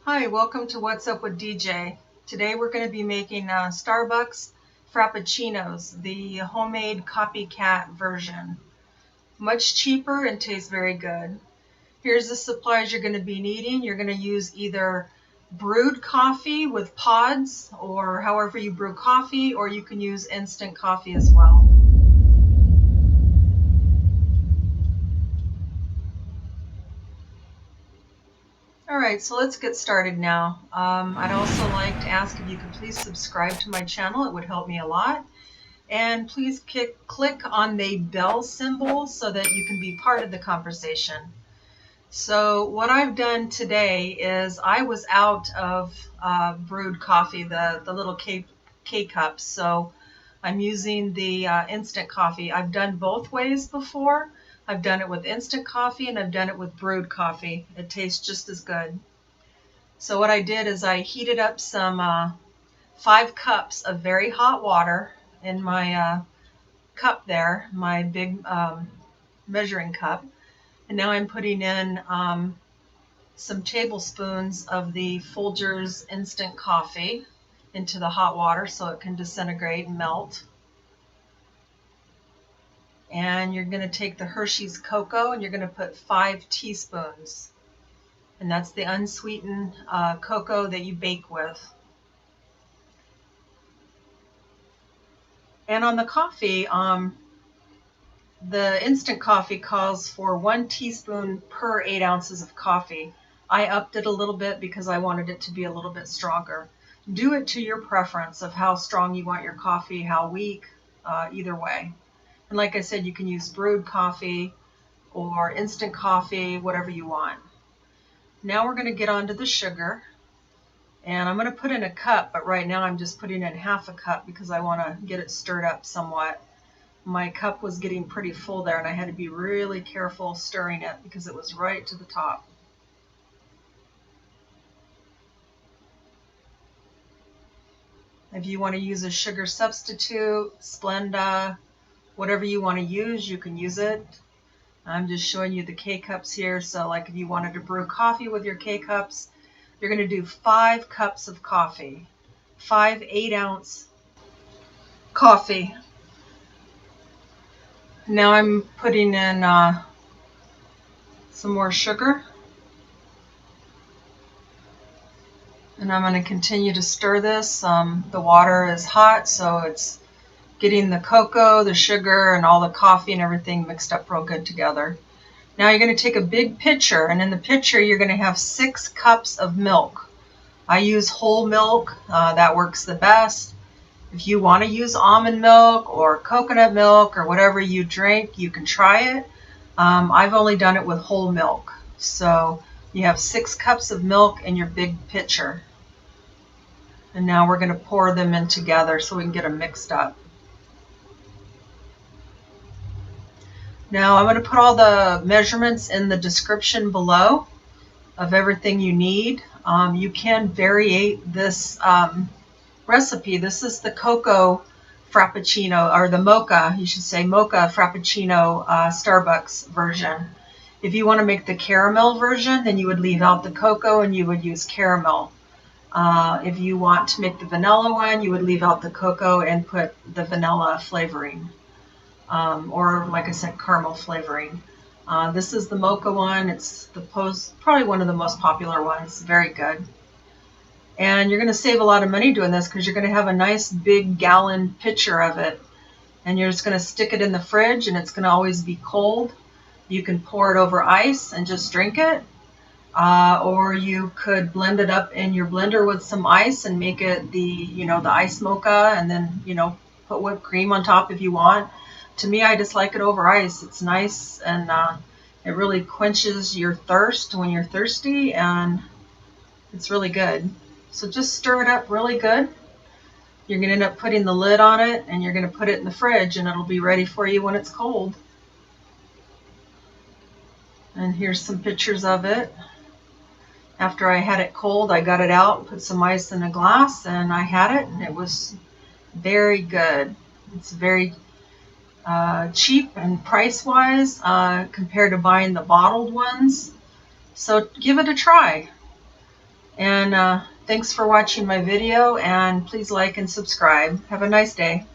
Hi, welcome to What's Up with DJ. Today we're going to be making Starbucks Frappuccinos, the homemade copycat version. Much cheaper and tastes very good. Here's the supplies you're going to be needing. You're going to use either brewed coffee with pods or however you brew coffee, or you can use instant coffee as well. Alright, so let's get started now. I'd also like to ask if you could please subscribe to my channel. It would help me a lot. And please click on the bell symbol so that you can be part of the conversation. So what I've done today is I was out of brewed coffee, the little K-cups. So I'm using the instant coffee. I've done both ways before. I've done it with instant coffee and I've done it with brewed coffee. It tastes just as good. So what I did is I heated up some 5 cups of very hot water in my cup there, my big measuring cup. And now I'm putting in some tablespoons of the Folgers instant coffee into the hot water so it can disintegrate and melt. And you're going to take the Hershey's cocoa and you're going to put 5 teaspoons. And that's the unsweetened cocoa that you bake with. And on the coffee, the instant coffee calls for 1 teaspoon per 8 ounces of coffee. I upped it a little bit because I wanted it to be a little bit stronger. Do it to your preference of how strong you want your coffee, how weak, either way. And like I said, you can use brewed coffee or instant coffee, whatever you want. Now we're going to get onto the sugar. And I'm going to put in a cup, but right now I'm just putting in half a cup because I want to get it stirred up somewhat. My cup was getting pretty full there and I had to be really careful stirring it because it was right to the top. If you want to use a sugar substitute, Splenda, whatever you want to use, you can use it. I'm just showing you the K-cups here. So like if you wanted to brew coffee with your K-cups, you're going to do 5 cups of coffee, 5 8-ounce coffee. Now I'm putting in some more sugar. And I'm going to continue to stir this. The water is hot, so it's getting the cocoa, the sugar, and all the coffee and everything mixed up real good together. Now you're going to take a big pitcher, and in the pitcher you're going to have 6 cups of milk. I use whole milk. That works the best. If you want to use almond milk or coconut milk or whatever you drink, you can try it. I've only done it with whole milk. So you have 6 cups of milk in your big pitcher. And now we're going to pour them in together so we can get them mixed up. Now I'm going to put all the measurements in the description below of everything you need. You can variate this recipe. This is the cocoa frappuccino, or the mocha, you should say mocha frappuccino Starbucks version. If you want to make the caramel version, then you would leave out the cocoa and you would use caramel. If you want to make the vanilla one, you would leave out the cocoa and put the vanilla flavoring. Or like I said, caramel flavoring. This is the mocha one. It's probably one of the most popular ones. Very good. And you're going to save a lot of money doing this because you're going to have a nice big gallon pitcher of it. And you're just going to stick it in the fridge and it's going to always be cold. You can pour it over ice and just drink it. Or you could blend it up in your blender with some ice and make it the ice mocha, and then, put whipped cream on top if you want. To me, I just like it over ice. It's nice and it really quenches your thirst when you're thirsty, and it's really good. So just stir it up really good. You're going to end up putting the lid on it and you're going to put it in the fridge and it'll be ready for you when it's cold. And here's some pictures of it. After I had it cold, I got it out, put some ice in a glass, and I had it, and it was very good. It's very cheap and price-wise compared to buying the bottled ones. So give it a try. And thanks for watching my video, and please like and subscribe. Have a nice day.